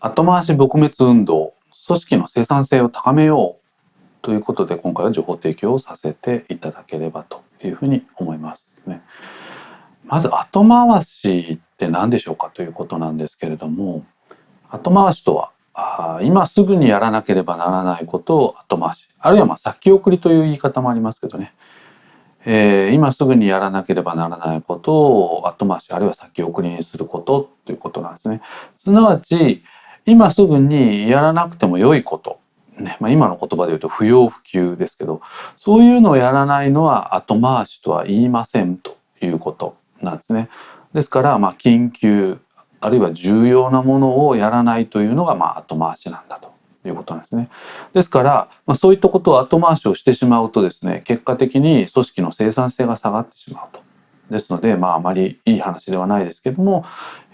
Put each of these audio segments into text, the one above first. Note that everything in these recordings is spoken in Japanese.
後回し撲滅運動、組織の生産性を高めようということで、今回は情報提供をさせていただければというふうに思いますね。まず後回しって何でしょうかということなんですけれども、後回しとは今すぐにやらなければならないことを後回し、あるいは先送りという言い方もありますけどね、今すぐにやらなければならないことを後回し、あるいは先送りにすることということなんですね。すなわち今すぐにやらなくても良いことね、今の言葉で言うと不要不急ですけど、そういうのをやらないのは後回しとは言いませんということなんですね。ですから緊急あるいは重要なものをやらないというのが後回しなんだということなんですね。ですからそういったことを後回しをしてしまうとですね、結果的に組織の生産性が下がってしまうと。ですのであまりいい話ではないですけども、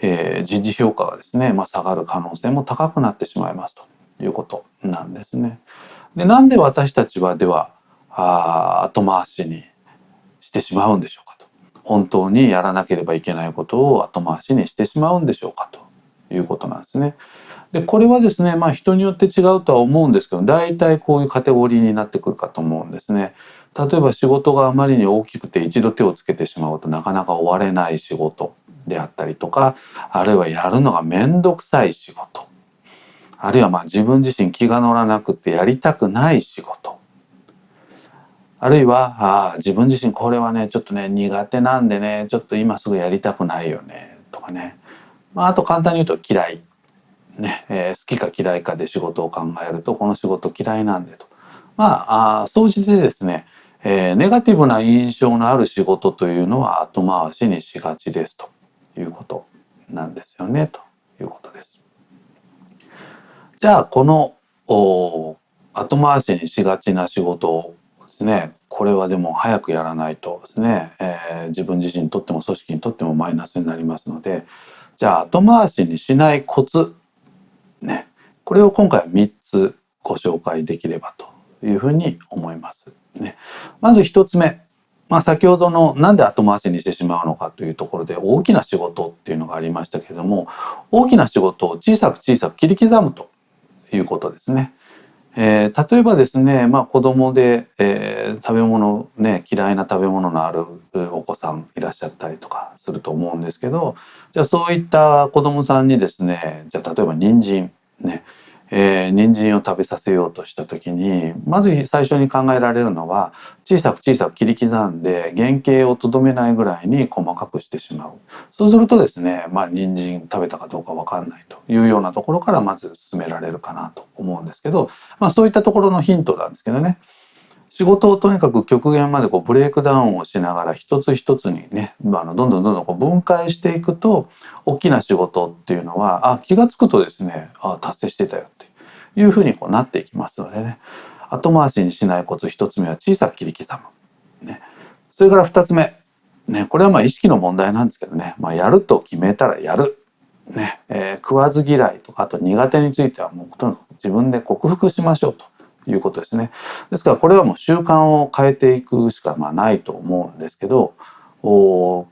人事評価がですね、下がる可能性も高くなってしまいますということなんですね。で、なんで私たちはでは後回しにしてしまうんでしょうかと。本当にやらなければいけないことを後回しにしてしまうんでしょうかということなんですね。で、これはですね、人によって違うとは思うんですけど、大体こういうカテゴリーになってくるかと思うんですね。例えば仕事があまりに大きくて一度手をつけてしまうとなかなか終われない仕事であったりとか、あるいはやるのがめんどくさい仕事、あるいは自分自身気が乗らなくてやりたくない仕事、あるいは自分自身これはねちょっとね苦手なんでねちょっと今すぐやりたくないよねとかね、あと簡単に言うと嫌いね、好きか嫌いかで仕事を考えるとこの仕事嫌いなんでと、総じてですね、ネガティブな印象のある仕事というのは後回しにしがちですということなんですよねということです。じゃあこの後回しにしがちな仕事ですね、これはでも早くやらないとですね、自分自身にとっても組織にとってもマイナスになりますので、じゃあ後回しにしないコツね、これを今回は3つご紹介できればというふうに思いますね。まず1つ目、先ほどのなんで後回しにしてしまうのかというところで大きな仕事っていうのがありましたけれども、大きな仕事を小さく小さく切り刻むということですね。例えばですね、子供で、食べ物ね嫌いな食べ物のあるお子さんいらっしゃったりとかすると思うんですけど、じゃあそういった子供さんにですね、じゃあ例えば人参ね、人参を食べさせようとした時にまず最初に考えられるのは小さく小さく切り刻んで原型をとどめないぐらいに細かくしてしまう。そうするとですね、人参食べたかどうか分かんないというようなところからまず進められるかなと思うんですけど、そういったところのヒントなんですけどね、仕事をとにかく極限までブレイクダウンをしながら一つ一つにね、どんどんどんどん分解していくと大きな仕事っていうのは気が付くとですね達成してたよっていうふうになっていきますのでね、後回しにしないコツ1つ目は小さく切り刻む、ね、それから2つ目、ね、これは意識の問題なんですけどね、やると決めたらやる、ね食わず嫌いとかあと苦手についてはもうとにかく自分で克服しましょうということですね。ですからこれはもう習慣を変えていくしかないと思うんですけど、後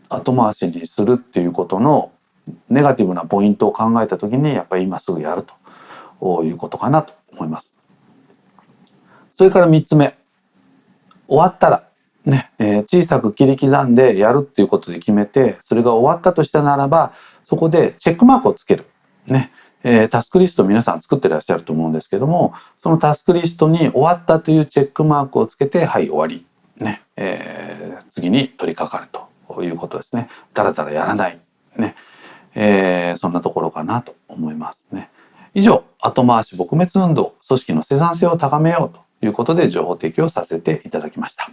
回しにするっていうことのネガティブなポイントを考えた時にやっぱり今すぐやるということかなと思います。それから3つ目、終わったらね、小さく切り刻んでやるっていうことで決めて、それが終わったとしたならばそこでチェックマークをつけるね。タスクリスト皆さん作ってらっしゃると思うんですけども、そのタスクリストに終わったというチェックマークをつけて、はい終わりね、次に取り掛かるということですね。だらだらやらないね、そんなところかなと思いますね。以上、後回し撲滅運動、組織の生産性を高めようということで情報提供させていただきました。